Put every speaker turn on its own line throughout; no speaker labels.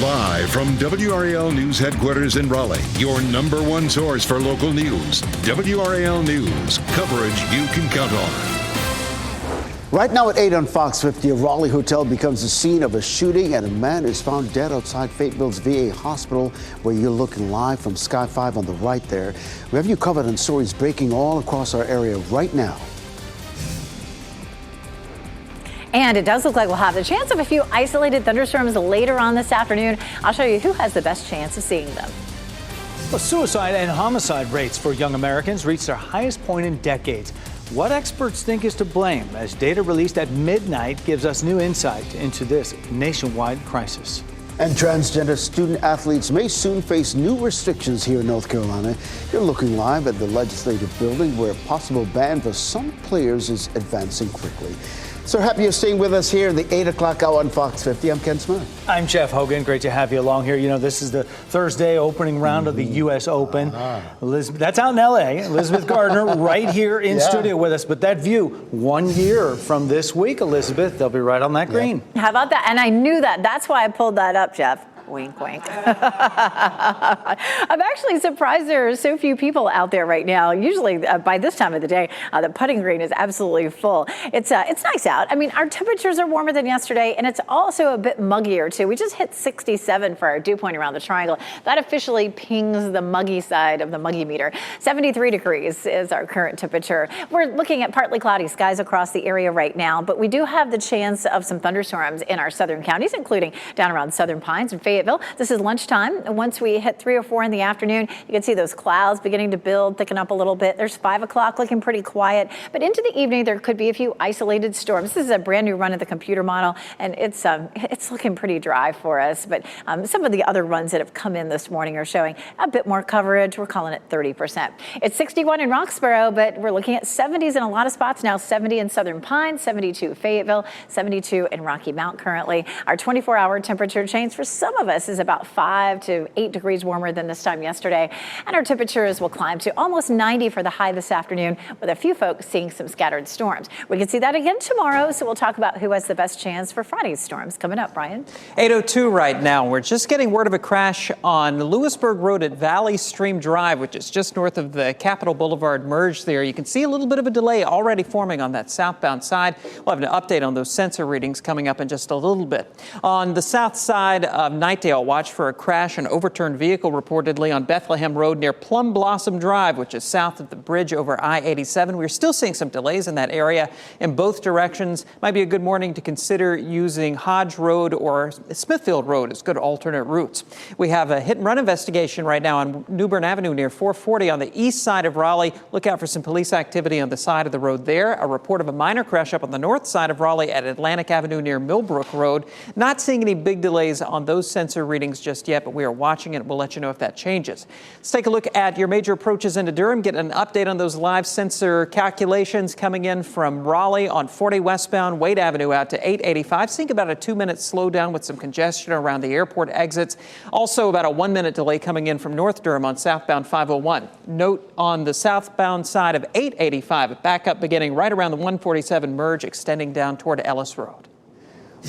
Live from WRAL News Headquarters in Raleigh, your number one source for local news. WRAL News, coverage you can count on.
Right now at 8 on Fox 50, a Raleigh hotel becomes the scene of a shooting and a man is found dead outside Fayetteville's VA hospital, where you're looking live from Sky 5 on the right there. We have you covered on stories breaking all across our area right now.
And it does look like we'll have the chance of a few isolated thunderstorms later on this afternoon. I'll show you who has the best chance of seeing them.
Well, suicide and homicide rates for young Americans reached their highest point in decades. What experts think is to blame, as data released at midnight gives us new insight into this nationwide crisis.
And transgender student athletes may soon face new restrictions here in North Carolina. You're looking live at the legislative building, where a possible ban for some players is advancing quickly. So happy you're staying with us here in the 8 o'clock hour on Fox 50. I'm Ken Smith.
I'm Jeff Hogan. Great to have you along here. You know, this is the Thursday opening round of the U.S. Open. Elizabeth, that's out in L.A. Elizabeth Gardner right here in studio with us. But that view, 1 year from this week, Elizabeth, they'll be right on that green.
How about that? And I knew that. That's why I pulled that up, Jeff. Wink, wink. I'm actually surprised there are so few people out there right now. Usually by this time of the day, the putting green is absolutely full. It's nice out. I mean, our temperatures are warmer than yesterday, and it's also a bit muggier, too. We just hit 67 for our dew point around the triangle. That officially pings the muggy side of the muggy meter. 73 degrees is our current temperature. We're looking at partly cloudy skies across the area right now, but we do have the chance of some thunderstorms in our southern counties, including down around Southern Pines and Fayetteville. This is lunchtime. Once we hit 3 or 4 in the afternoon, you can see those clouds beginning to build, thicken up a little bit. There's 5 o'clock looking pretty quiet, but into the evening there could be a few isolated storms. This is a brand new run of the computer model, and it's looking pretty dry for us. But some of the other runs that have come in this morning are showing a bit more coverage. We're calling it 30%. It's 61 in Roxborough, but we're looking at 70s in a lot of spots now. 70 in Southern Pines, 72 Fayetteville, 72 in Rocky Mount currently. Our 24-hour temperature change for some of us is about 5 to 8 degrees warmer than this time yesterday. And our temperatures will climb to almost 90 for the high this afternoon, with a few folks seeing some scattered storms. We can see that again tomorrow, so we'll talk about who has the best chance for Friday's storms coming up. Brian?
8:02 right now. We're just getting word of a crash on Lewisburg Road at Valley Stream Drive, which is just north of the Capitol Boulevard merge there. You can see a little bit of a delay already forming on that southbound side. We'll have an update on those sensor readings coming up in just a little bit. On the south side of Knightdale, watch for a crash, an overturned vehicle reportedly on Bethlehem Road near Plum Blossom Drive, which is south of the bridge over I-87. We're still seeing some delays in that area in both directions. Might be a good morning to consider using Hodge Road or Smithfield Road as good alternate routes. We have a hit and run investigation right now on New Bern Avenue near 440 on the east side of Raleigh. Look out for some police activity on the side of the road there. A report of a minor crash up on the north side of Raleigh at Atlantic Avenue near Millbrook Road. Not seeing any big delays on those sensor readings just yet, but we are watching it. We'll let you know if that changes. Let's take a look at your major approaches into Durham. Get an update on those live sensor calculations coming in from Raleigh on 40 westbound Wade Avenue out to 885. Seeing about a 2-minute slowdown with some congestion around the airport exits. Also about a 1-minute delay coming in from North Durham on southbound 501. Note on the southbound side of 885, a backup beginning right around the 147 merge, extending down toward Ellis Road.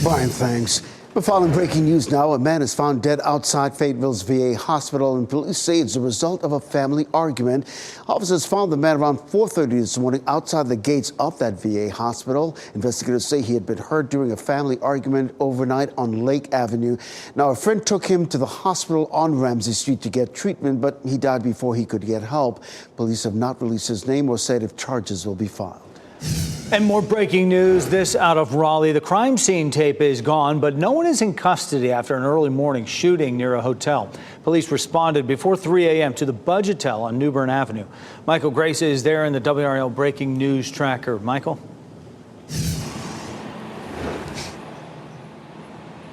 Brian, thanks. We're following breaking news now. A man is found dead outside Fayetteville's VA hospital, and police say it's a result of a family argument. Officers found the man around 4:30 this morning outside the gates of that VA hospital. Investigators say he had been hurt during a family argument overnight on Lake Avenue. Now, a friend took him to the hospital on Ramsey Street to get treatment, but he died before he could get help. Police have not released his name or said if charges will be filed.
And more breaking news, this out of Raleigh. The crime scene tape is gone, but no one is in custody after an early morning shooting near a hotel. Police responded before 3 a.m. to the Budgetel on New Bern Avenue. Michael Grace is there in the WRAL breaking news tracker. Michael?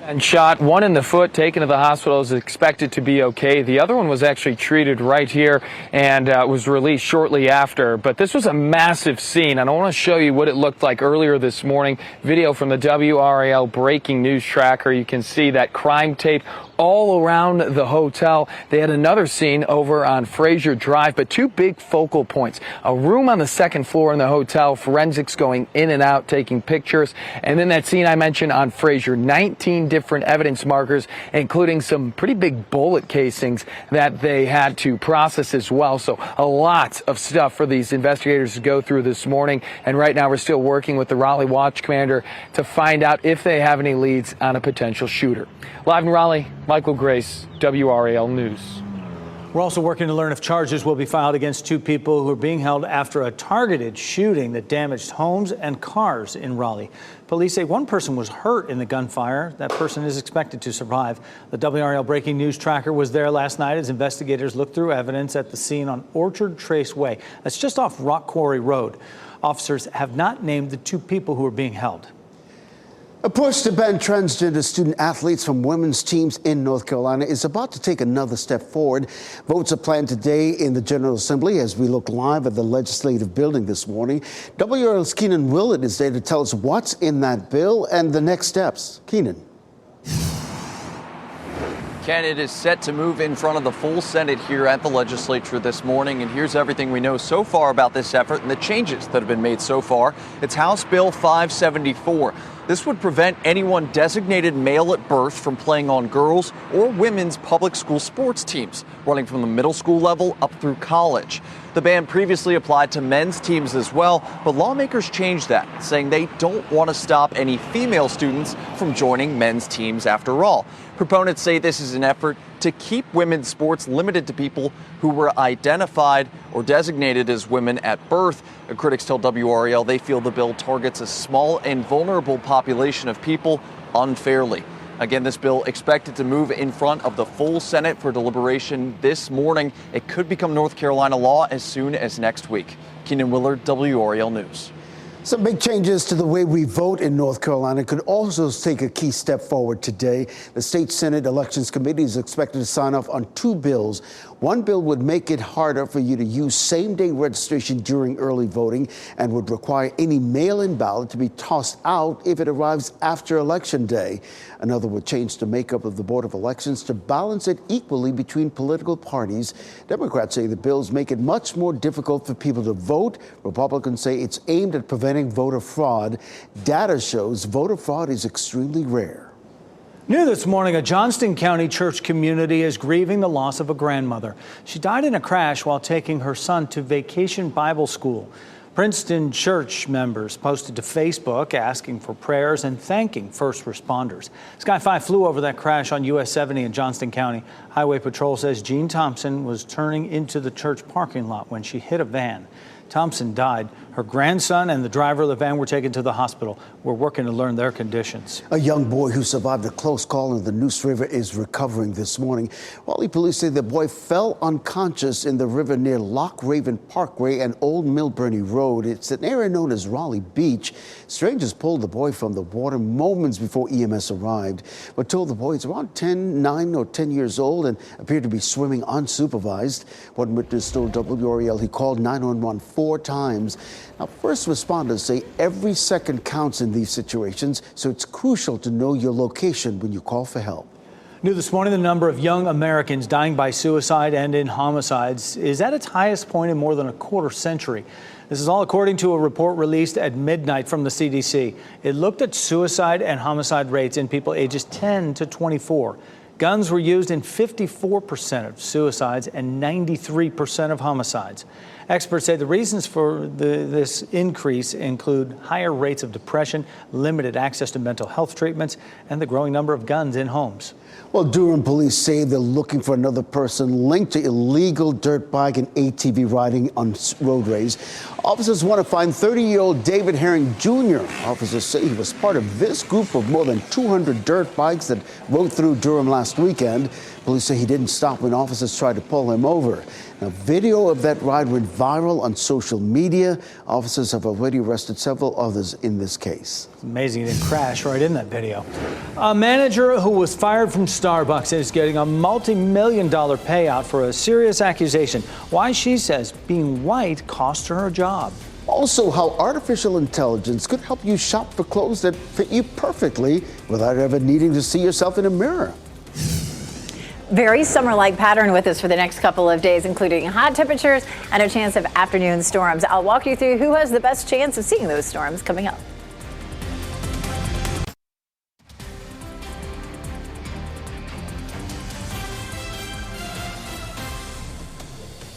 And shot, one in the foot, taken to the hospital, is expected to be okay. The other one was actually treated right here and was released shortly after. But this was a massive scene, and I want to show you what it looked like earlier this morning. Video from the WRAL breaking news tracker. You can see that crime tape all around the hotel. They had another scene over on Fraser Drive, but two big focal points. A room on the second floor in the hotel, forensics going in and out, taking pictures. And then that scene I mentioned on Fraser, 19 different evidence markers, including some pretty big bullet casings that they had to process as well. So a lot of stuff for these investigators to go through this morning. And right now we're still working with the Raleigh Watch Commander to find out if they have any leads on a potential shooter. Live in Raleigh, Michael Grace, WRAL News.
We're also working to learn if charges will be filed against two people who are being held after a targeted shooting that damaged homes and cars in Raleigh. Police say one person was hurt in the gunfire. That person is expected to survive. The WRAL Breaking News Tracker was there last night as investigators looked through evidence at the scene on Orchard Trace Way. That's just off Rock Quarry Road. Officers have not named the two people who are being held.
A push to ban transgender student athletes from women's teams in North Carolina is about to take another step forward. Votes are planned today in the General Assembly as we look live at the legislative building this morning. WRL's Keenan Willett is there to tell us what's in that bill and the next steps. Keenan.
Ken, it is set to move in front of the full Senate here at the legislature this morning. And here's everything we know so far about this effort and the changes that have been made so far. It's House Bill 574. This would prevent anyone designated male at birth from playing on girls' or women's public school sports teams, running from the middle school level up through college. The ban previously applied to men's teams as well, but lawmakers changed that, saying they don't want to stop any female students from joining men's teams after all. Proponents say this is an effort to keep women's sports limited to people who were identified or designated as women at birth. Critics tell WRAL they feel the bill targets a small and vulnerable population of people unfairly. Again, this bill expected to move in front of the full Senate for deliberation this morning. It could become North Carolina law as soon as next week. Keenan Willard, WRAL News.
Some big changes to the way we vote in North Carolina could also take a key step forward today. The State Senate Elections Committee is expected to sign off on two bills. One bill would make it harder for you to use same-day registration during early voting and would require any mail-in ballot to be tossed out if it arrives after Election Day. Another would change the makeup of the Board of Elections to balance it equally between political parties. Democrats say the bills make it much more difficult for people to vote. Republicans say it's aimed at preventing voter fraud. Data shows voter fraud is extremely rare.
New this morning, a Johnston County church community is grieving the loss of a grandmother. She died in a crash while taking her son to Vacation Bible School. Princeton church members posted to Facebook asking for prayers and thanking first responders. Sky 5 flew over that crash on US 70 in Johnston County. Highway Patrol says Jean Thompson was turning into the church parking lot when she hit a van. Thompson died. Her grandson and the driver of the van were taken to the hospital. We're working to learn their conditions.
A young boy who survived a close call in the Neuse River is recovering this morning. Raleigh police say the boy fell unconscious in the river near Loch Raven Parkway and Old Milburnie Road. It's an area known as Raleigh Beach. Strangers pulled the boy from the water moments before EMS arrived. We're told the boy is around 9 or 10 years old and appeared to be swimming unsupervised. One witness told WRAL he called 911 4 times. Now, first responders say every second counts in these situations, so it's crucial to know your location when you call for help.
New this morning, the number of young Americans dying by suicide and in homicides is at its highest point in more than a quarter century. This is all according to a report released at midnight from the CDC. It looked at suicide and homicide rates in people ages 10 to 24. Guns were used in 54% of suicides and 93% of homicides. Experts say the reasons for this increase include higher rates of depression, limited access to mental health treatments, and the growing number of guns in homes.
Well, Durham police say they're looking for another person linked to illegal dirt bike and ATV riding on roadways. Officers want to find 30-year-old David Herring Jr. Officers say he was part of this group of more than 200 dirt bikes that rode through Durham last weekend. Police say he didn't stop when officers tried to pull him over. Now, video of that ride went viral on social media. Officers have already arrested several others in this case.
It's amazing he didn't crash right in that video. A manager who was fired from Starbucks is getting a multi-million-dollar payout for a serious accusation. Why, she says, being white cost her a job.
Also, how artificial intelligence could help you shop for clothes that fit you perfectly without ever needing to see yourself in a mirror.
Very summer-like pattern with us for the next couple of days, including hot temperatures and a chance of afternoon storms. I'll walk you through who has the best chance of seeing those storms coming up.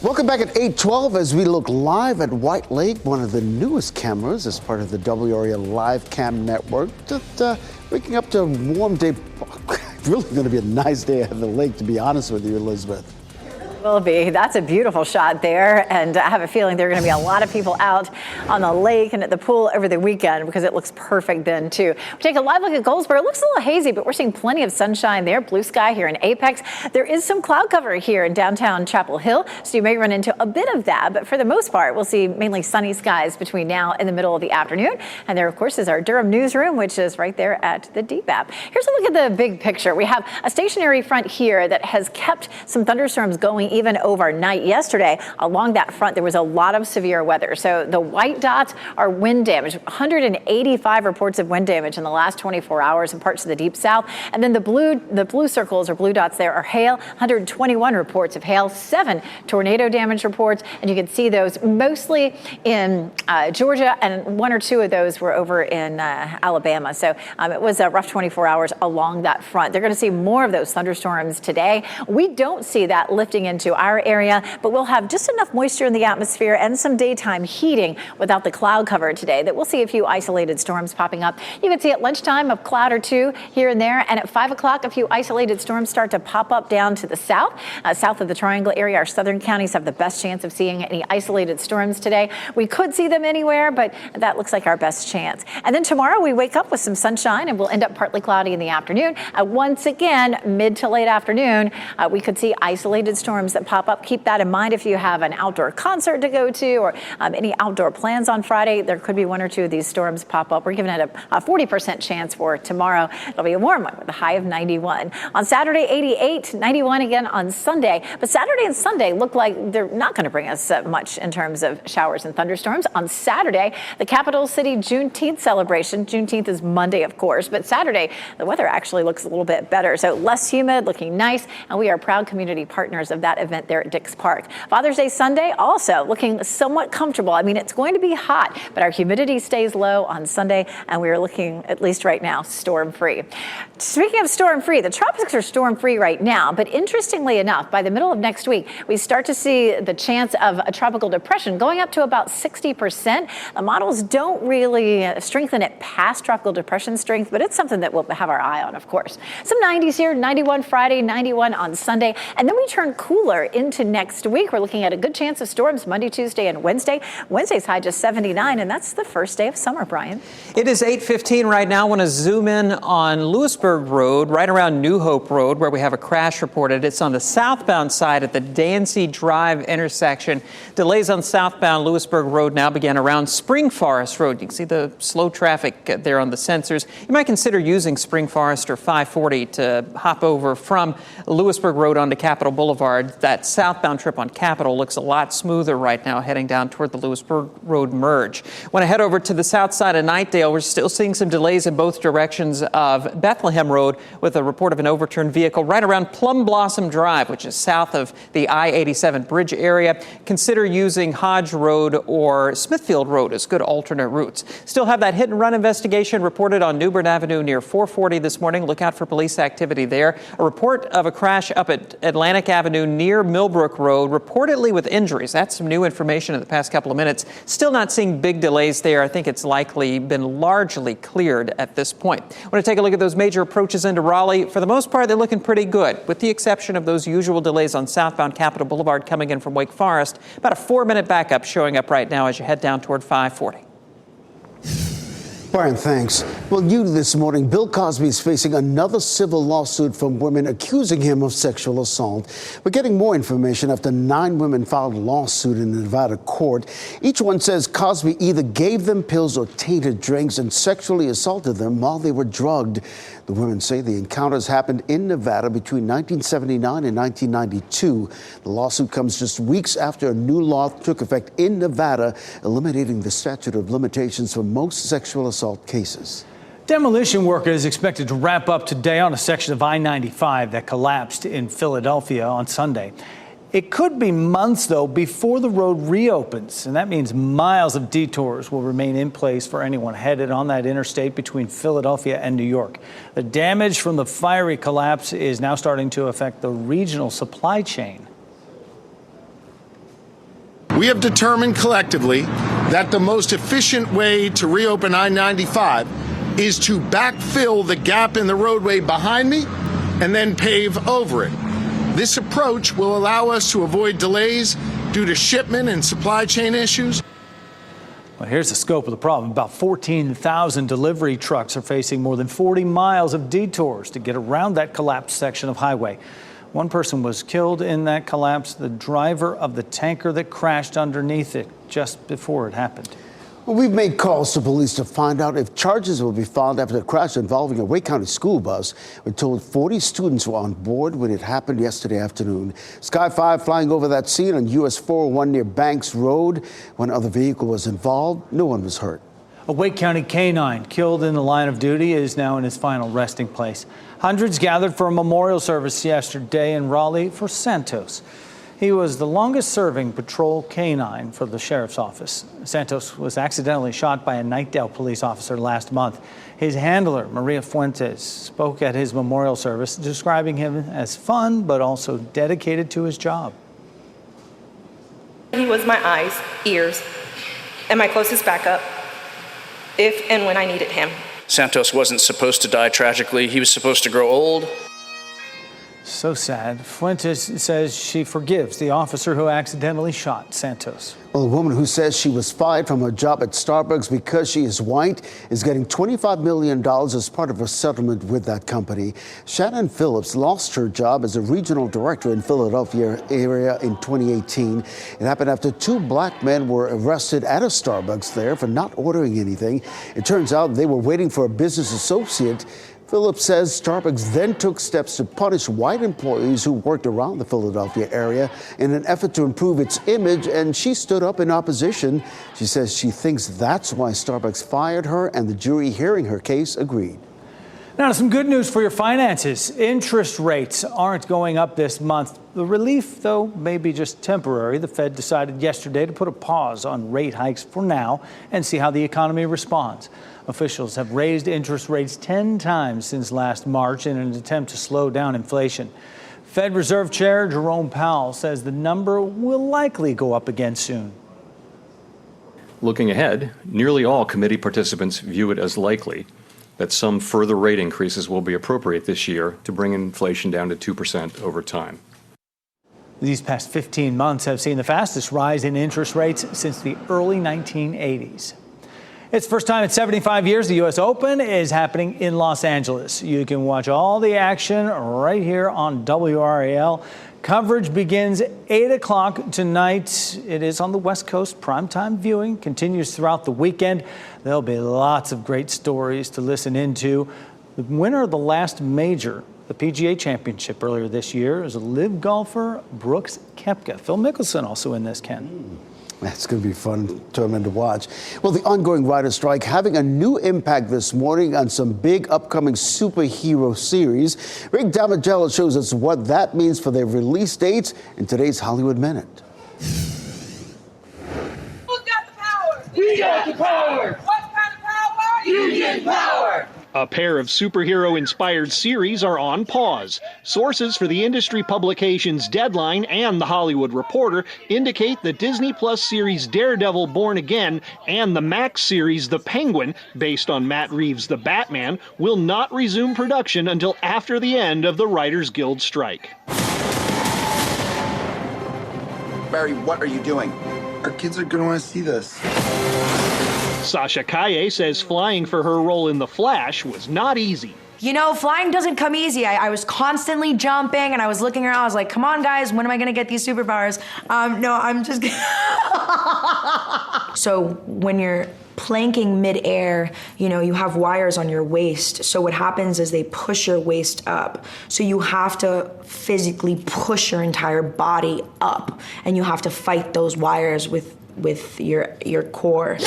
Welcome back at 8:12 as we look live at White Lake, one of the newest cameras as part of the WRAL Live Cam network. Just waking up to a warm day. Really going to be a nice day at the lake, to be honest with you, Elizabeth.
Will be. That's a beautiful shot there, and I have a feeling there are going to be a lot of people out on the lake and at the pool over the weekend because it looks perfect then too. We take a live look at Goldsboro. It looks a little hazy, but we're seeing plenty of sunshine there. Blue sky here in Apex. There is some cloud cover here in downtown Chapel Hill, so you may run into a bit of that, but for the most part, we'll see mainly sunny skies between now and the middle of the afternoon. And there, of course, is our Durham newsroom, which is right there at the DBAP. Here's a look at the big picture. We have a stationary front here that has kept some thunderstorms going even overnight. Yesterday, along that front, there was a lot of severe weather. So the white dots are wind damage. 185 reports of wind damage in the last 24 hours in parts of the deep south. And then the blue circles or blue dots there are hail. 121 reports of hail, 7 tornado damage reports. And you can see those mostly in Georgia, and 1 or 2 of those were over in Alabama. So it was a rough 24 hours along that front. They're going to see more of those thunderstorms today. We don't see that lifting into our area, but we'll have just enough moisture in the atmosphere and some daytime heating without the cloud cover today that we'll see a few isolated storms popping up. You can see at lunchtime a cloud or 2 here and there, and at 5 o'clock a few isolated storms start to pop up down to the south. South of the Triangle area, our southern counties have the best chance of seeing any isolated storms today. We could see them anywhere, but that looks like our best chance. And then tomorrow we wake up with some sunshine and we'll end up partly cloudy in the afternoon. Once again, mid to late afternoon, we could see isolated storms that pop up. Keep that in mind if you have an outdoor concert to go to or any outdoor plans on Friday. There could be 1 or 2 of these storms pop up. We're giving it a 40% chance for tomorrow. It'll be a warm one with a high of 91. On Saturday, 88, 91 again on Sunday. But Saturday and Sunday look like they're not going to bring us much in terms of showers and thunderstorms. On Saturday, the capital city Juneteenth celebration. Juneteenth is Monday, of course, but Saturday, the weather actually looks a little bit better. So less humid, looking nice, and we are proud community partners of that event there at Dix Park. Father's Day Sunday also looking somewhat comfortable. I mean, it's going to be hot, but our humidity stays low on Sunday, and we are looking, at least right now, storm-free. Speaking of storm-free, the tropics are storm-free right now, but interestingly enough, by the middle of next week, we start to see the chance of a tropical depression going up to about 60%. The models don't really strengthen it past tropical depression strength, but it's something that we'll have our eye on, of course. Some 90s here, 91 Friday, 91 on Sunday, and then we turn cooler into next week. We're looking at a good chance of storms Monday, Tuesday, and Wednesday. Wednesday's high just 79, and that's the first day of summer, Brian.
It is 8:15 right now. I want to zoom in on Lewisburg Road, right around New Hope Road, where we have a crash reported. It's on the southbound side at the Dancy Drive intersection. Delays on southbound Lewisburg Road now began around Spring Forest Road. You can see the slow traffic there on the sensors. You might consider using Spring Forest or 540 to hop over from Lewisburg Road onto Capitol Boulevard. That southbound trip on Capitol looks a lot smoother right now, heading down toward the Lewisburg Road merge. When I head over to the south side of Knightdale, we're still seeing some delays in both directions of Bethlehem Road with a report of an overturned vehicle right around Plum Blossom Drive, which is south of the I-87 bridge area. Consider using Hodge Road or Smithfield Road as good alternate routes. Still have that hit and run investigation reported on New Bern Avenue near 440 this morning. Look out for police activity there. A report of a crash up at Atlantic Avenue near Millbrook Road, reportedly with injuries. That's some new information in the past couple of minutes. Still not seeing big delays there. I think it's likely been largely cleared at this point. I want to take a look at those major approaches into Raleigh. For the most part, they're looking pretty good, with the exception of those usual delays on southbound Capitol Boulevard coming in from Wake Forest. About a 4-minute backup showing up right now as you head down toward 540.
Brian, thanks. Well, new this morning, Bill Cosby is facing another civil lawsuit from women accusing him of sexual assault. We're getting more information after 9 women filed a lawsuit in the Nevada court. Each one says Cosby either gave them pills or tainted drinks and sexually assaulted them while they were drugged. The women say the encounters happened in Nevada between 1979 and 1992. The lawsuit comes just weeks after a new law took effect in Nevada, eliminating the statute of limitations for most sexual assault cases.
Demolition work is expected to wrap up today on a section of I-95 that collapsed in Philadelphia on Sunday. It could be months, though, before the road reopens, and that means miles of detours will remain in place for anyone headed on that interstate between Philadelphia and New York. The damage from the fiery collapse is now starting to affect the regional supply chain.
We have determined collectively that the most efficient way to reopen I-95 is to backfill the gap in the roadway behind me and then pave over it. This approach will allow us to avoid delays due to shipment and supply chain issues.
Well, here's the scope of the problem. About 14,000 delivery trucks are facing more than 40 miles of detours to get around that collapsed section of highway. One person was killed in that collapse, the driver of the tanker that crashed underneath it just before it happened.
Well, we've made calls to police to find out if charges will be filed after the crash involving a Wake County school bus. We're told 40 students were on board when it happened yesterday afternoon. Sky 5 flying over that scene on US 401 near Banks Road. One other vehicle was involved. No one was hurt.
A Wake County canine killed in the line of duty is now in his final resting place. Hundreds gathered for a memorial service yesterday in Raleigh for Santos. He was the longest-serving patrol canine for the sheriff's office. Santos was accidentally shot by a Knightdale police officer last month. His handler, Maria Fuentes, spoke at his memorial service, describing him as fun but also dedicated to his job.
He was my eyes, ears, and my closest backup if and when I needed him.
Santos wasn't supposed to die tragically. He was supposed to grow old.
So sad. Fuentes says she forgives the officer who accidentally shot Santos.
Well, a woman who says she was fired from her job at Starbucks because she is white is getting $25 million as part of a settlement with that company. Shannon Phillips lost her job as a regional director in Philadelphia area in 2018. It happened after two black men were arrested at a Starbucks there for not ordering anything. It turns out they were waiting for a business associate. Phillips says Starbucks then took steps to punish white employees who worked around the Philadelphia area in an effort to improve its image, and she stood up in opposition. She says she thinks that's why Starbucks fired her, and the jury hearing her case agreed.
Now, some good news for your finances. Interest rates aren't going up this month. The relief, though, may be just temporary. The Fed decided yesterday to put a pause on rate hikes for now and see how the economy responds. Officials have raised interest rates 10 times since last March in an attempt to slow down inflation. Fed Reserve Chair Jerome Powell says the number will likely go up again soon.
Looking ahead, nearly all committee participants view it as likely that some further rate increases will be appropriate this year to bring inflation down to 2% over time.
These past 15 months have seen the fastest rise in interest rates since the early 1980s. It's the first time in 75 years the U.S. Open is happening in Los Angeles. You can watch all the action right here on WRAL. Coverage begins 8 o'clock tonight. It is on the West Coast. Primetime viewing continues throughout the weekend. There'll be lots of great stories to listen into. The winner of the last major, the PGA Championship earlier this year, is a LIV golfer, Brooks Koepka. Phil Mickelson also in this, Ken.
That's going to be a fun tournament to watch. Well, the ongoing writer strike having a new impact this morning on some big upcoming superhero series. Rick Damigella shows us what that means for their release dates in today's Hollywood Minute.
Who's got the power? We got the power. What kind of power? Union power.
A pair of superhero-inspired series are on pause. Sources for the industry publications Deadline and The Hollywood Reporter indicate the Disney Plus series Daredevil Born Again and the Max series The Penguin, based on Matt Reeves' The Batman, will not resume production until after the end of the Writers Guild strike.
Barry, what are you doing? Our kids are going to want to see this.
Sasha Calle says flying for her role in The Flash was not easy.
You know, flying doesn't come easy. I was constantly jumping and I was looking around. I was like, come on, guys, when am I going to get these superpowers? No, I'm just So when you're planking midair, you know, you have wires on your waist. So what happens is they push your waist up. So you have to physically push your entire body up, and you have to fight those wires with your core.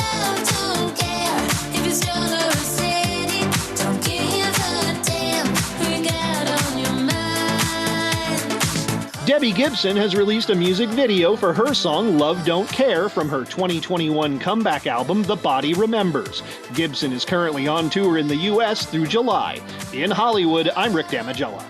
Debbie Gibson has released a music video for her song Love Don't Care from her 2021 comeback album, The Body Remembers. Gibson is currently on tour in the U.S. through July. In Hollywood, I'm Rick Damigella.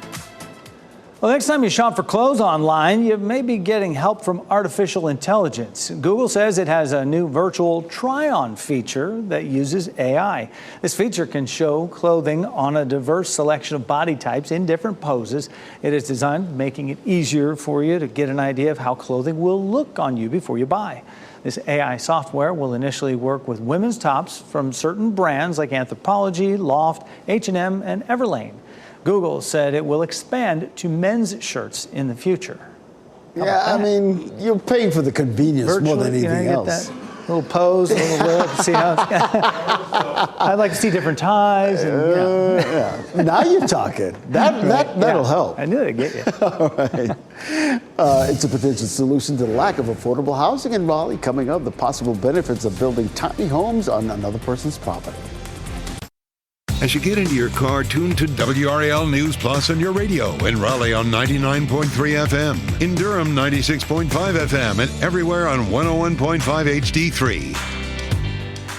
Well, next time you shop for clothes online, you may be getting help from artificial intelligence. Google says it has a new virtual try-on feature that uses AI. This feature can show clothing on a diverse selection of body types in different poses. It is designed making it easier for you to get an idea of how clothing will look on you before you buy. This AI software will initially work with women's tops from certain brands like Anthropologie, Loft, H&M, and Everlane. Google said it will expand to men's shirts in the future.
Yeah, I mean, you're paying for the convenience more than anything else.
That little pose, a little look, see how it's I'd like to see different ties. And,
yeah. Now you're talking. That'll help.
I knew that'd get you.
All right. It's a potential solution to the lack of affordable housing in Raleigh. Coming up, the possible benefits of building tiny homes on another person's property.
As you get into your car, tune to WRAL News Plus on your radio. In Raleigh on 99.3 FM. In Durham, 96.5 FM. And everywhere on 101.5 HD3.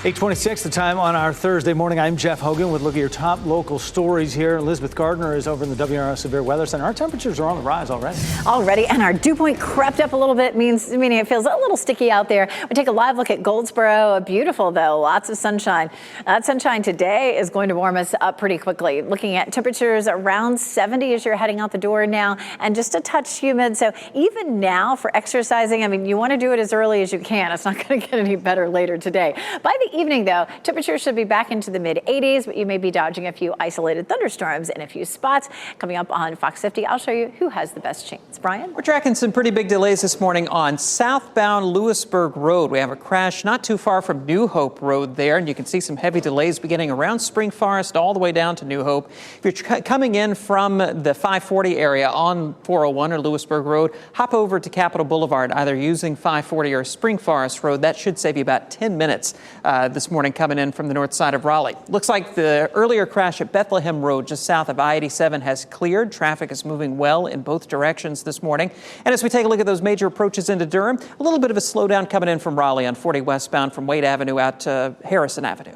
8:26, the time on our Thursday morning. I'm Jeff Hogan with a look at your top local stories here. Elizabeth Gardner is over in the WRAL Severe Weather Center. Our temperatures are on the rise already. And our dew point crept up a little bit, meaning it feels a little sticky out there. We take a live look at Goldsboro. Beautiful, though. Lots of sunshine. That sunshine today is going to warm us up pretty quickly. Looking at temperatures around 70 as you're heading out the door now, and just a touch humid. So even now for exercising, I mean, you want to do it as early as you can. It's not going to get any better later today. By the evening, though, temperatures should be back into the mid-80s, but you may be dodging a few isolated thunderstorms in a few spots. Coming up on Fox 50, I'll show you who has the best chance. Brian?
We're tracking some pretty big delays this morning on southbound Lewisburg Road. We have a crash not too far from New Hope Road there, and you can see some heavy delays beginning around Spring Forest all the way down to New Hope. If you're coming in from the 540 area on 401 or Lewisburg Road, hop over to Capitol Boulevard, either using 540 or Spring Forest Road. That should save you about 10 minutes this morning coming in from the north side of Raleigh. Looks like the earlier crash at Bethlehem Road just south of I-87 has cleared. Traffic is moving well in both directions this morning. And as we take a look at those major approaches into Durham, a little bit of a slowdown coming in from Raleigh on 40 westbound from Wade Avenue out to Harrison Avenue.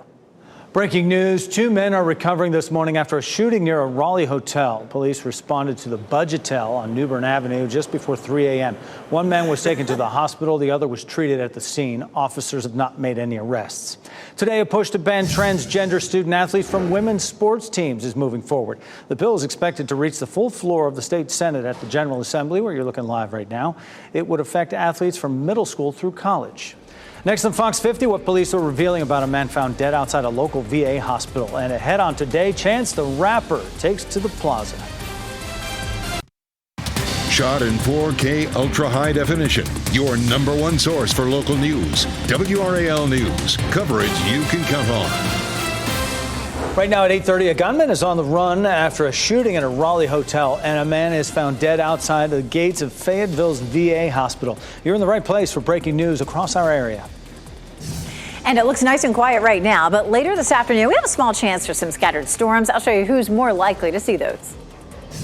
Breaking news, 2 men are recovering this morning after a shooting near a Raleigh hotel. Police responded to the Budgetel on New Bern Avenue just before 3 a.m. One man was taken to the hospital. The other was treated at the scene. Officers have not made any arrests. Today, a push to ban transgender student athletes from women's sports teams is moving forward. The bill is expected to reach the full floor of the state Senate at the General Assembly, where you're looking live right now. It would affect athletes from middle school through college. Next on Fox 50, what police are revealing about a man found dead outside a local VA hospital. And ahead on today, Chance the Rapper takes to the plaza.
Shot in 4K ultra high definition. Your number one source for local news. WRAL News. Coverage you can count on.
Right now at 8:30, a gunman is on the run after a shooting at a Raleigh hotel, and a man is found dead outside the gates of Fayetteville's VA hospital. You're in the right place for breaking news across our area.
And it looks nice and quiet right now, but later this afternoon, we have a small chance for some scattered storms. I'll show you who's more likely to see those.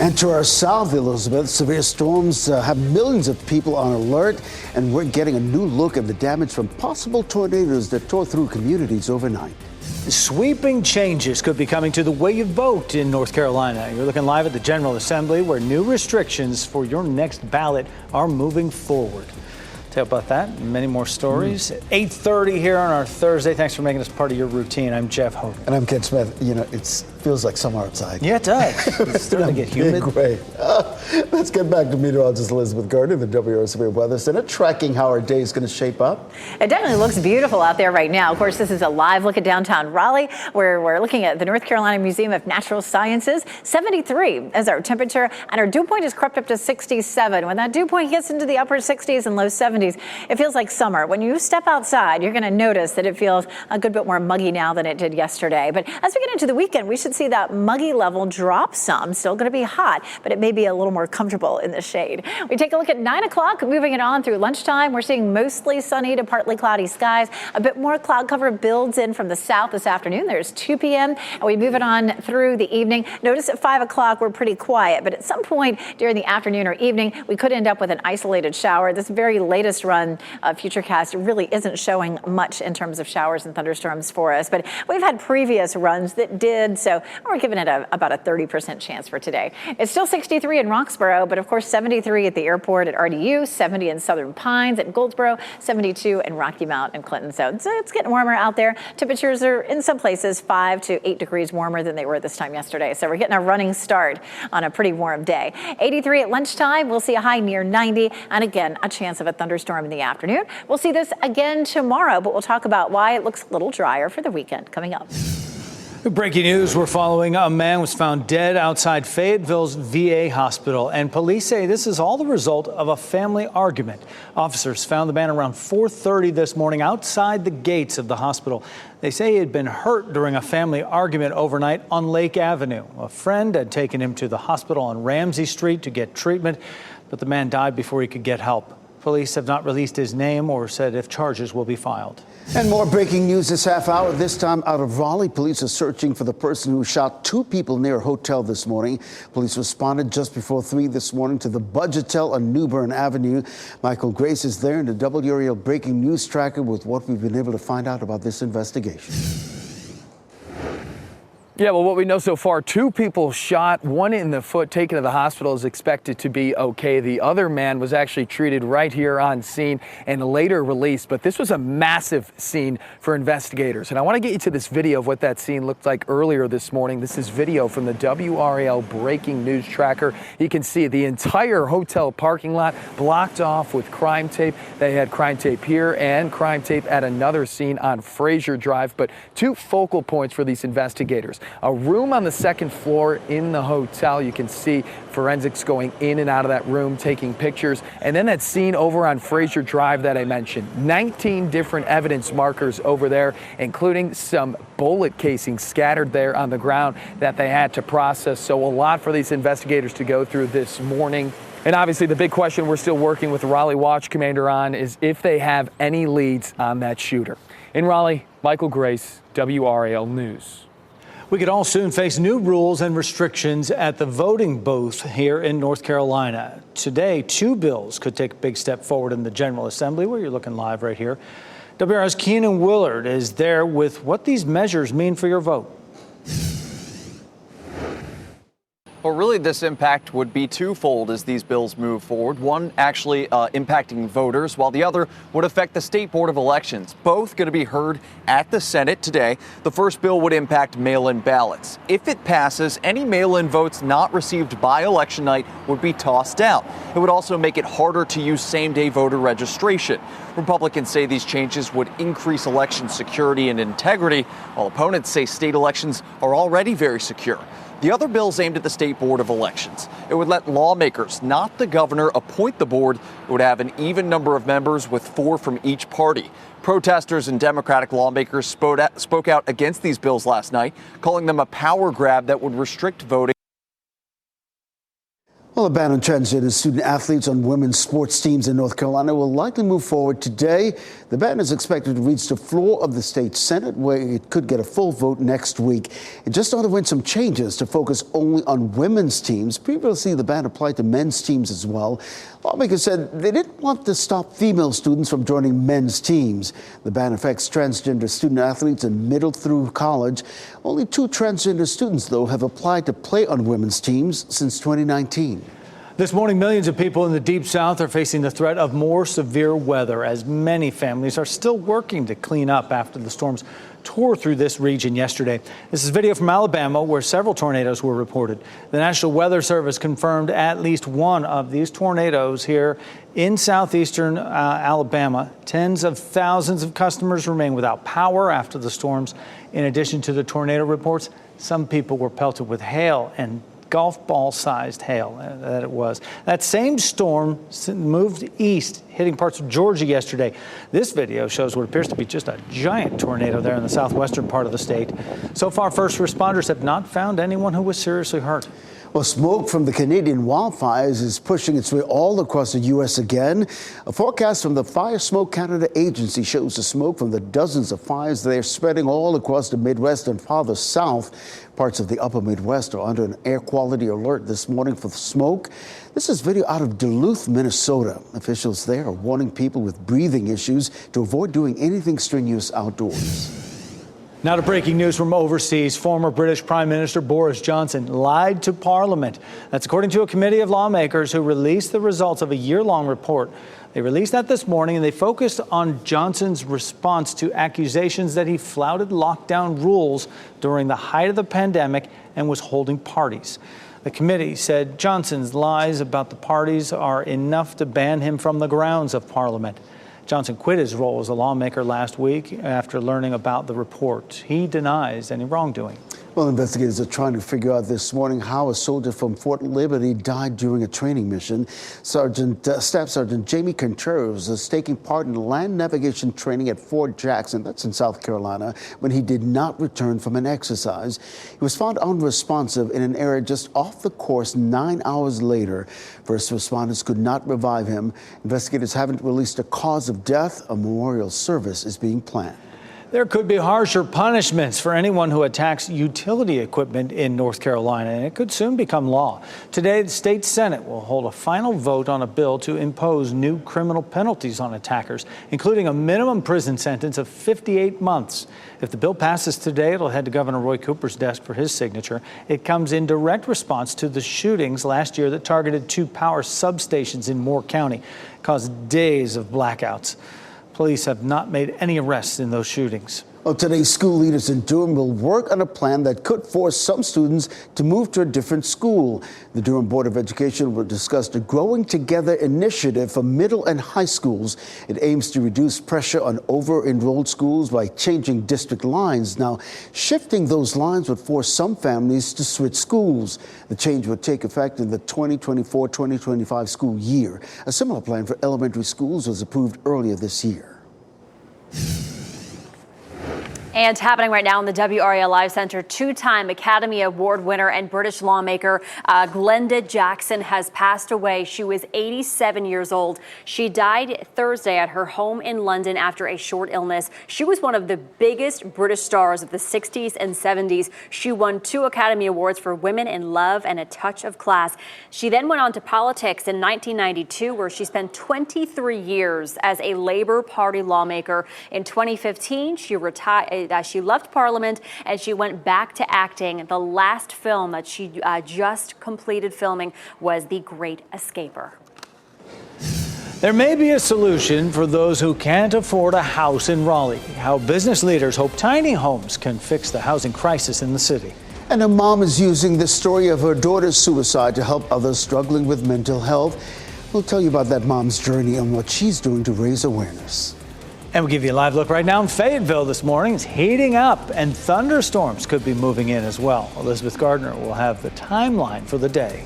And to our south, Elizabeth, severe storms have millions of people on alert, and we're getting a new look at the damage from possible tornadoes that tore through communities overnight.
Sweeping changes could be coming to the way you vote in North Carolina. You're looking live at the General Assembly, where new restrictions for your next ballot are moving forward. Tell you about that and many more stories. 8:30 here on our Thursday. Thanks for making us part of your routine. I'm Jeff Hogan.
And I'm Ken Smith. You know, it feels like summer outside.
Yeah, it does. It's starting to get humid.
Great. Let's get back to meteorologist Elizabeth Gardner, the WRAL Severe Weather Center, tracking how our day is going to shape up.
It definitely looks beautiful out there right now. Of course, this is a live look at downtown Raleigh, where we're looking at the North Carolina Museum of Natural Sciences. 73 is our temperature, and our dew point has crept up to 67. When that dew point gets into the upper 60s and low 70s, it feels like summer. When you step outside, you're going to notice that it feels a good bit more muggy now than it did yesterday. But as we get into the weekend, we should could see that muggy level drop some. Still going to be hot, but it may be a little more comfortable in the shade. We take a look at 9 o'clock, moving it on through lunchtime. We're seeing mostly sunny to partly cloudy skies. A bit more cloud cover builds in from the south this afternoon. There's 2 p.m. and we move it on through the evening. Notice at 5 o'clock, we're pretty quiet, but at some point during the afternoon or evening, we could end up with an isolated shower. This very latest run of Futurecast really isn't showing much in terms of showers and thunderstorms for us, but we've had previous runs that did, so we're giving it about a 30% chance for today. It's still 63 in Roxborough, but of course 73 at the airport at RDU, 70 in Southern Pines at Goldsboro, 72 in Rocky Mount and Clinton. So it's getting warmer out there. Temperatures are in some places 5 to 8 degrees warmer than they were this time yesterday. So we're getting a running start on a pretty warm day. 83 at lunchtime. We'll see a high near 90, and again a chance of a thunderstorm in the afternoon. We'll see this again tomorrow, but we'll talk about why it looks a little drier for the weekend coming up.
Breaking news, we're following. A man was found dead outside Fayetteville's VA hospital, and police say this is all the result of a family argument. Officers found the man around 4:30 this morning outside the gates of the hospital. They say he had been hurt during a family argument overnight on Lake Avenue. A friend had taken him to the hospital on Ramsey Street to get treatment, but the man died before he could get help. Police have not released his name or said if charges will be filed.
And more breaking news this half hour, this time out of Raleigh. Police are searching for the person who shot 2 people near a hotel this morning. Police responded just before 3 this morning to the Budgetel on New Bern Avenue. Michael Grace is there in the WRAL breaking news tracker with what we've been able to find out about this investigation.
Yeah, well, what we know so far, 2 people shot, 1 in the foot, taken to the hospital, is expected to be okay. The other man was actually treated right here on scene and later released. But this was a massive scene for investigators. And I want to get you to this video of what that scene looked like earlier this morning. This is video from the WRAL breaking news tracker. You can see the entire hotel parking lot blocked off with crime tape. They had crime tape here and crime tape at another scene on Fraser Drive. But 2 focal points for these investigators. A room on the 2nd floor in the hotel. You can see forensics going in and out of that room, taking pictures. And then that scene over on Fraser Drive that I mentioned. 19 different evidence markers over there, including some bullet casings scattered there on the ground that they had to process. So a lot for these investigators to go through this morning. And obviously the big question we're still working with the Raleigh Watch Commander on is if they have any leads on that shooter. In Raleigh, Michael Grace, WRAL News.
We could all soon face new rules and restrictions at the voting booth here in North Carolina. Today, 2 bills could take a big step forward in the General Assembly, where you're looking live right here. WRAL's Keenan Willard is there with what these measures mean for your vote.
Well, really, this impact would be twofold as these bills move forward. One actually impacting voters, while the other would affect the State Board of Elections. Both going to be heard at the Senate today. The first bill would impact mail-in ballots. If it passes, any mail-in votes not received by election night would be tossed out. It would also make it harder to use same-day voter registration. Republicans say these changes would increase election security and integrity, while opponents say state elections are already very secure. The other bill's aimed at the State Board of Elections. It would let lawmakers, not the governor, appoint the board. It would have an even number of members with 4 from each party. Protesters and Democratic lawmakers spoke out against these bills last night, calling them a power grab that would restrict voting.
Well, a ban on transgender student athletes on women's sports teams in North Carolina will likely move forward today. The ban is expected to reach the floor of the state Senate, where it could get a full vote next week. It just underwent some changes to focus only on women's teams. Previously, the ban applied to men's teams as well. Lawmakers said they didn't want to stop female students from joining men's teams. The ban affects transgender student athletes in middle through college. Only 2 transgender students, though, have applied to play on women's teams since 2019.
This morning, millions of people in the Deep South are facing the threat of more severe weather as many families are still working to clean up after the storms tore through this region yesterday. This is video from Alabama where several tornadoes were reported. The National Weather Service confirmed at least 1 of these tornadoes here in southeastern Alabama. Tens of thousands of customers remain without power after the storms. In addition to the tornado reports, some people were pelted with hail and golf ball-sized hail that it was. That same storm moved east, hitting parts of Georgia yesterday. This video shows what appears to be just a giant tornado there in the southwestern part of the state. So far, first responders have not found anyone who was seriously hurt.
Well, smoke from the Canadian wildfires is pushing its way all across the U.S. again. A forecast from the Fire Smoke Canada Agency shows the smoke from the dozens of fires that are spreading all across the Midwest and farther south. Parts of the upper Midwest are under an air quality alert this morning for the smoke. This is video out of Duluth, Minnesota. Officials there are warning people with breathing issues to avoid doing anything strenuous outdoors.
Now to breaking news from overseas. Former British Prime Minister Boris Johnson lied to Parliament. That's according to a committee of lawmakers who released the results of a year-long report. They released that this morning, and they focused on Johnson's response to accusations that he flouted lockdown rules during the height of the pandemic and was holding parties. The committee said Johnson's lies about the parties are enough to ban him from the grounds of Parliament. Johnson quit his role as a lawmaker last week after learning about the report. He denies any wrongdoing.
Well, investigators are trying to figure out this morning how a soldier from Fort Liberty died during a training mission. Staff Sergeant Jamie Contreras was taking part in land navigation training at Fort Jackson, that's in South Carolina, when he did not return from an exercise. He was found unresponsive in an area just off the course 9 hours later. First responders could not revive him. Investigators haven't released a cause of death. A memorial service is being planned.
There could be harsher punishments for anyone who attacks utility equipment in North Carolina, and it could soon become law. Today, the state Senate will hold a final vote on a bill to impose new criminal penalties on attackers, including a minimum prison sentence of 58 months. If the bill passes today, it'll head to Governor Roy Cooper's desk for his signature. It comes in direct response to the shootings last year that targeted 2 power substations in Moore County, caused days of blackouts. Police have not made any arrests in those shootings.
Well, today, school leaders in Durham will work on a plan that could force some students to move to a different school. The Durham Board of Education will discuss the Growing Together initiative for middle and high schools. It aims to reduce pressure on over-enrolled schools by changing district lines. Now, shifting those lines would force some families to switch schools. The change would take effect in the 2024-2025 school year. A similar plan for elementary schools was approved earlier this year.
And happening right now in the WRAL Live Center, 2-time Academy Award winner and British lawmaker Glenda Jackson has passed away. She was 87 years old. She died Thursday at her home in London after a short illness. She was one of the biggest British stars of the 60s and 70s. She won 2 Academy Awards for Women in Love and A Touch of Class. She then went on to politics in 1992, where she spent 23 years as a Labour Party lawmaker. In 2015, she retired. She left Parliament and she went back to acting. The last film that she just completed filming was The Great Escaper.
There may be a solution for those who can't afford a house in Raleigh. How business leaders hope tiny homes can fix the housing crisis in the city.
And a mom is using the story of her daughter's suicide to help others struggling with mental health. We'll tell you about that mom's journey and what she's doing to raise awareness.
And we'll give you a live look right now in Fayetteville this morning. It's heating up and thunderstorms could be moving in as well. Elizabeth Gardner will have the timeline for the day.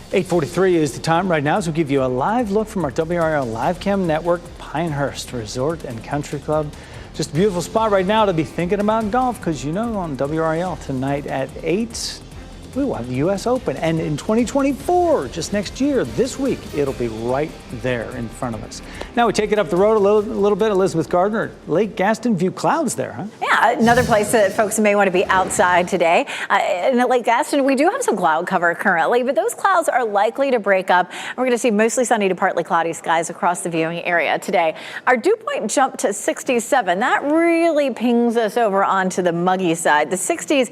.843 is the time right now, so we'll give you a live look from our WRAL Live Cam network, Pinehurst Resort and Country Club. Just a beautiful spot right now to be thinking about golf, because you know on WRAL tonight at 8, we will have the U.S. Open. And in 2024, just next year, this week, it'll be right there in front of us. Now we take it up the road a little bit. Elizabeth Gardner, Lake Gaston View clouds there, huh?
Yeah, another place that folks may want to be outside today. In Lake Gaston, we do have some cloud cover currently, but those clouds are likely to break up. We're going to see mostly sunny to partly cloudy skies across the viewing area today. Our dew point jumped to 67. That really pings us over onto the muggy side. The 60s,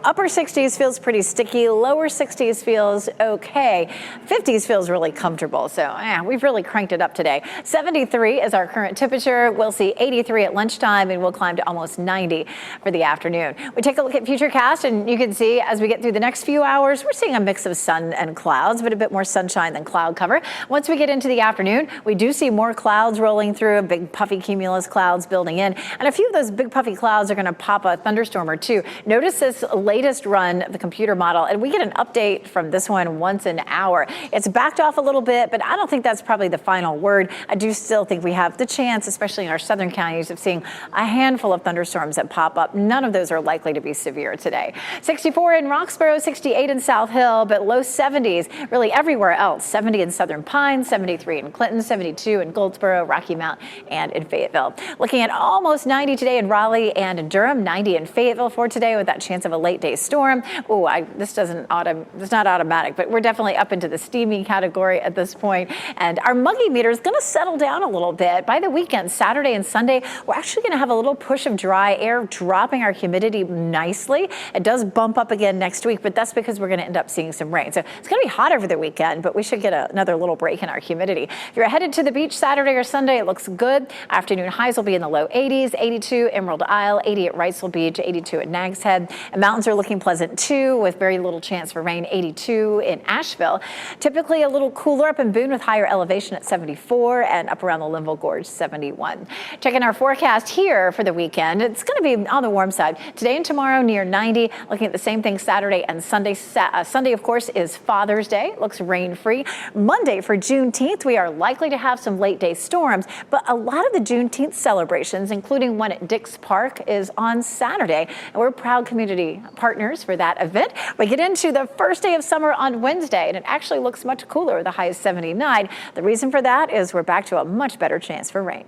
upper 60s feels pretty sticky sticky. Lower 60s feels okay. 50s feels really comfortable. So we've really cranked it up today. 73 is our current temperature. We'll see 83 at lunchtime, and we'll climb to almost 90 for the afternoon. We take a look at Futurecast, and you can see as we get through the next few hours, we're seeing a mix of sun and clouds, but a bit more sunshine than cloud cover. Once we get into the afternoon, we do see more clouds rolling through, big puffy cumulus clouds building in, and a few of those big puffy clouds are going to pop a thunderstorm or two. Notice this latest run of the computer model, and we get an update from this one once an hour. It's backed off a little bit, but I don't think that's probably the final word. I do still think we have the chance, especially in our southern counties, of seeing a handful of thunderstorms that pop up. None of those are likely to be severe today. 64 in Roxborough, 68 in South Hill, but low 70s really everywhere else. 70 in Southern Pines, 73 in Clinton, 72 in Goldsboro, Rocky Mount, and in Fayetteville. Looking at almost 90 today in Raleigh and in Durham, 90 in Fayetteville for today with that chance of a late day storm. It's not automatic, but we're definitely up into the steamy category at this point. And our muggy meter is going to settle down a little bit. By the weekend, Saturday and Sunday, we're actually going to have a little push of dry air, dropping our humidity nicely. It does bump up again next week, but that's because we're going to end up seeing some rain. So it's going to be hot over the weekend, but we should get another little break in our humidity. If you're headed to the beach Saturday or Sunday, it looks good. Afternoon highs will be in the low 80s, 82 Emerald Isle, 80 at Wrightsville Beach, 82 at Nags Head. And mountains are looking pleasant too, with very little chance for rain, 82 in Asheville. Typically a little cooler up in Boone with higher elevation at 74, and up around the Linville Gorge, 71. Checking our forecast here for the weekend, it's going to be on the warm side. Today and tomorrow near 90, looking at the same thing Saturday and Sunday. Sunday, of course, is Father's Day. Looks rain-free. Monday for Juneteenth, we are likely to have some late day storms, but a lot of the Juneteenth celebrations, including one at Dix Park, is on Saturday, and we're proud community partners for that event. We get into the first day of summer on Wednesday, and it actually looks much cooler. The high is 79. The reason for that is we're back to a much better chance for rain.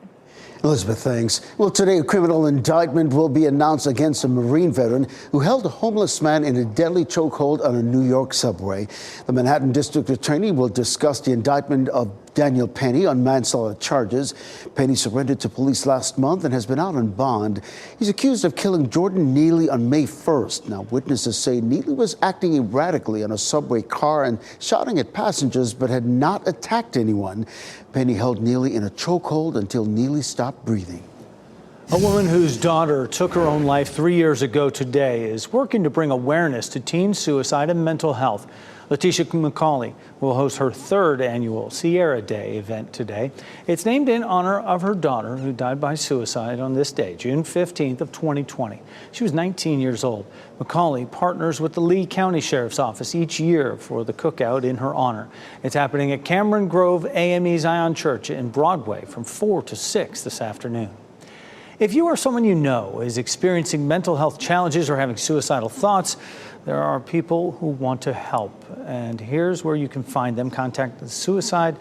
Elizabeth, thanks. Well, today a criminal indictment will be announced against a Marine veteran who held a homeless man in a deadly chokehold on a New York subway. The Manhattan District Attorney will discuss the indictment of Daniel Penny on manslaughter charges. Penny surrendered to police last month and has been out on bond. He's accused of killing Jordan Neely on May 1st. Now, witnesses say Neely was acting erratically on a subway car and shouting at passengers, but had not attacked anyone. Penny held Neely in a chokehold until Neely stopped breathing.
A woman whose daughter took her own life 3 years ago today is working to bring awareness to teen suicide and mental health. Letitia McCauley will host her third annual Sierra Day event today. It's named in honor of her daughter, who died by suicide on this day, June 15th of 2020. She was 19 years old. McCauley partners with the Lee County Sheriff's Office each year for the cookout in her honor. It's happening at Cameron Grove AME Zion Church in Broadway from 4 to 6 this afternoon. If you or someone you know is experiencing mental health challenges or having suicidal thoughts, there are people who want to help. And here's where you can find them. Contact the Suicide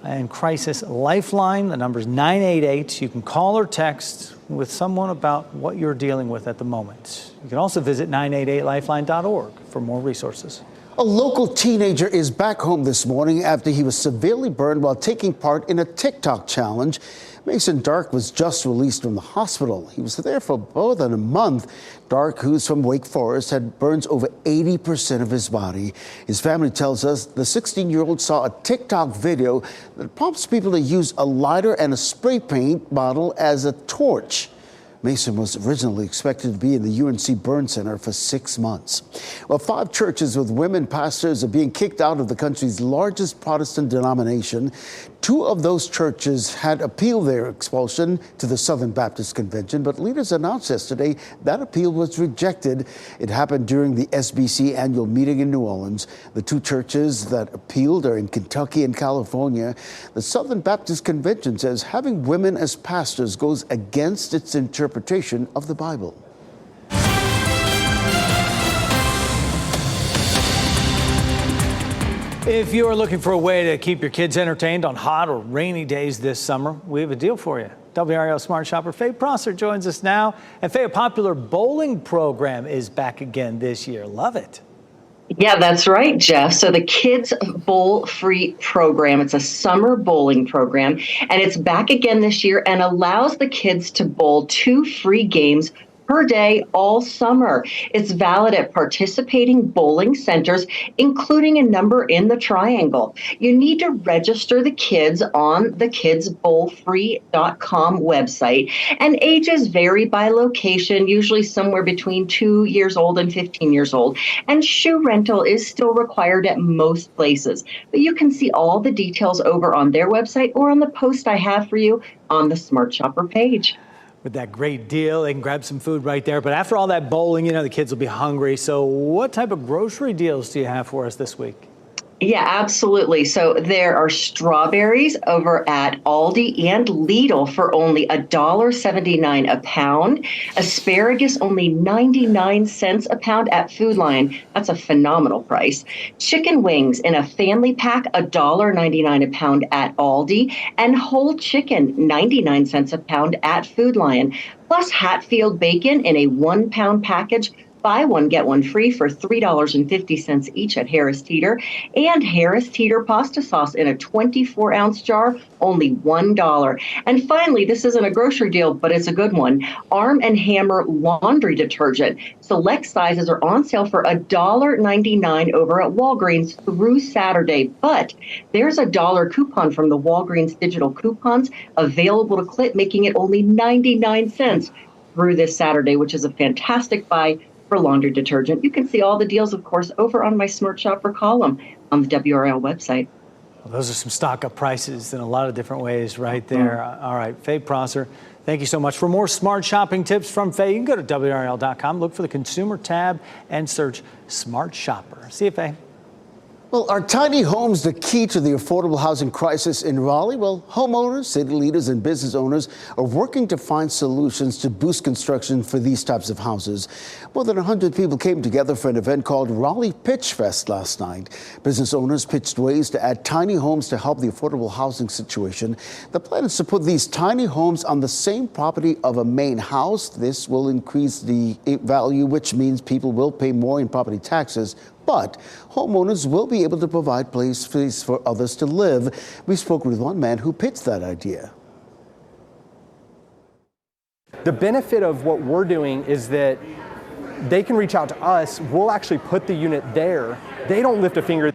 and Crisis Lifeline. The number is 988. You can call or text with someone about what you're dealing with at the moment. You can also visit 988lifeline.org for more resources.
A local teenager is back home this morning after he was severely burned while taking part in a TikTok challenge. Mason Dark was just released from the hospital. He was there for more than a month. Dark, who's from Wake Forest, had burns over 80% of his body. His family tells us the 16-year-old saw a TikTok video that prompts people to use a lighter and a spray paint bottle as a torch. Mason was originally expected to be in the UNC Burn Center for 6 months. Well, 5 churches with women pastors are being kicked out of the country's largest Protestant denomination. 2 of those churches had appealed their expulsion to the Southern Baptist Convention, but leaders announced yesterday that appeal was rejected. It happened during the SBC annual meeting in New Orleans. The 2 churches that appealed are in Kentucky and California. The Southern Baptist Convention says having women as pastors goes against its interpretation of the Bible.
If you're looking for a way to keep your kids entertained on hot or rainy days this summer, we have a deal for you. WRAL Smart Shopper Faye Prosser joins us now. And Faye, a popular bowling program is back again this year. Love it.
Yeah, that's right, Jeff. So the Kids Bowl Free program, it's a summer bowling program, and it's back again this year and allows the kids to bowl 2 free games per day all summer. It's valid at participating bowling centers, including a number in the Triangle. You need to register the kids on the kidsbowlfree.com website, and ages vary by location, usually somewhere between 2 years old and 15 years old. And shoe rental is still required at most places. But you can see all the details over on their website or on the post I have for you on the Smart Shopper page.
With that great deal, they can grab some food right there. But after all that bowling, the kids will be hungry. So what type of grocery deals do you have for us this week?
Yeah, absolutely. So there are strawberries over at Aldi and Lidl for only $1.79 a pound. Asparagus only 99 cents a pound at Food Lion. That's a phenomenal price. Chicken wings in a family pack, $1.99 a pound at Aldi. And whole chicken, 99 cents a pound at Food Lion. Plus Hatfield bacon in a 1 pound package. Buy one, get one free for $3.50 each at Harris Teeter. And Harris Teeter pasta sauce in a 24-ounce jar, only $1. And finally, this isn't a grocery deal, but it's a good one. Arm & Hammer laundry detergent. Select sizes are on sale for $1.99 over at Walgreens through Saturday. But there's a $1 coupon from the Walgreens digital coupons available to clip, making it only 99 cents through this Saturday, which is a fantastic buy for laundry detergent. You can see all the deals, of course, over on my Smart Shopper column on the WRAL website.
Well, those are some stock up prices in a lot of different ways right there. All right, Faye Prosser, thank you so much. For more smart shopping tips from Faye, you can go to WRAL.com, look for the consumer tab, and search Smart Shopper. See you, Faye.
Well, are tiny homes the key to the affordable housing crisis in Raleigh? Well, homeowners, city leaders, and business owners are working to find solutions to boost construction for these types of houses. More than 100 people came together for an event called Raleigh Pitch Fest last night. Business owners pitched ways to add tiny homes to help the affordable housing situation. The plan is to put these tiny homes on the same property of a main house. This will increase the value, which means people will pay more in property taxes. But homeowners will be able to provide places for others to live. We spoke with one man who pitched that idea.
The benefit of what we're doing is that they can reach out to us. We'll actually put the unit there. They don't lift a finger.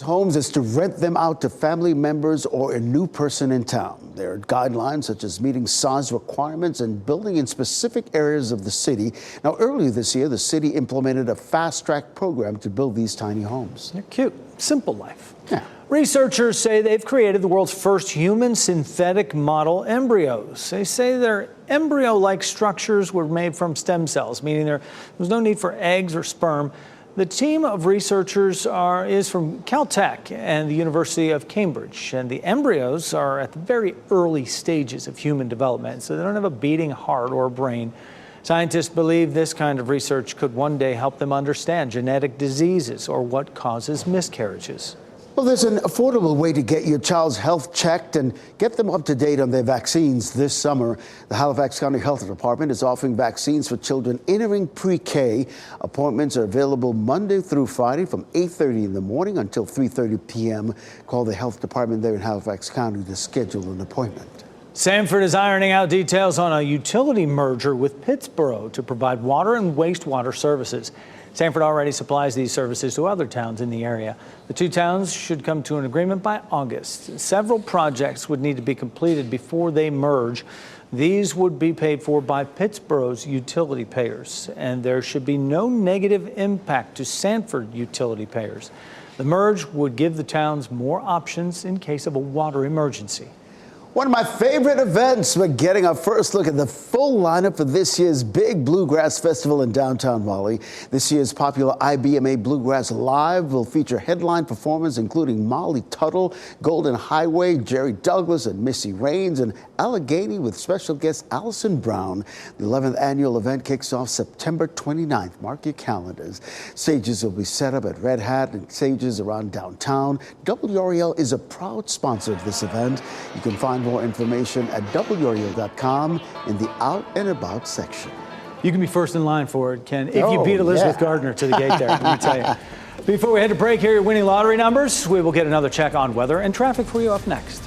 Homes is to rent them out to family members or a new person in town. There are guidelines such as meeting size requirements and building in specific areas of the city. Now, earlier this year, the city implemented a fast-track program to build these tiny homes.
They're cute. Simple life.
Yeah.
Researchers say they've created the world's first human synthetic model embryos. They say their embryo-like structures were made from stem cells, meaning there was no need for eggs or sperm. The team of researchers is from Caltech and the University of Cambridge, and the embryos are at the very early stages of human development, so they don't have a beating heart or brain. Scientists believe this kind of research could one day help them understand genetic diseases or what causes miscarriages.
Well, there's an affordable way to get your child's health checked and get them up to date on their vaccines this summer. The Halifax County Health Department is offering vaccines for children entering pre-K. Appointments are available Monday through Friday from 8:30 in the morning until 3:30 p.m. Call the health department there in Halifax County to schedule an appointment.
Sanford is ironing out details on a utility merger with Pittsboro to provide water and wastewater services. Sanford already supplies these services to other towns in the area. The two towns should come to an agreement by August. Several projects would need to be completed before they merge. These would be paid for by Pittsboro's utility payers, and there should be no negative impact to Sanford utility payers. The merge would give the towns more options in case of a water emergency.
One of my favorite events, we're getting our first look at the full lineup for this year's Big Bluegrass Festival in downtown Raleigh. This year's popular IBMA Bluegrass Live will feature headline performers including Molly Tuttle, Golden Highway, Jerry Douglas, and Missy Raines, and Allegheny with special guest Allison Brown. The 11th annual event kicks off September 29th. Mark your calendars. Stages will be set up at Red Hat and stages around downtown. WRAL is a proud sponsor of this event. You can find more information at WRAL.com in the Out and About section.
You can be first in line for it, Ken, if you beat Elizabeth Gardner to the gate there, let me tell you. Before we head to break, here are your winning lottery numbers. We will get another check on weather and traffic for you up next.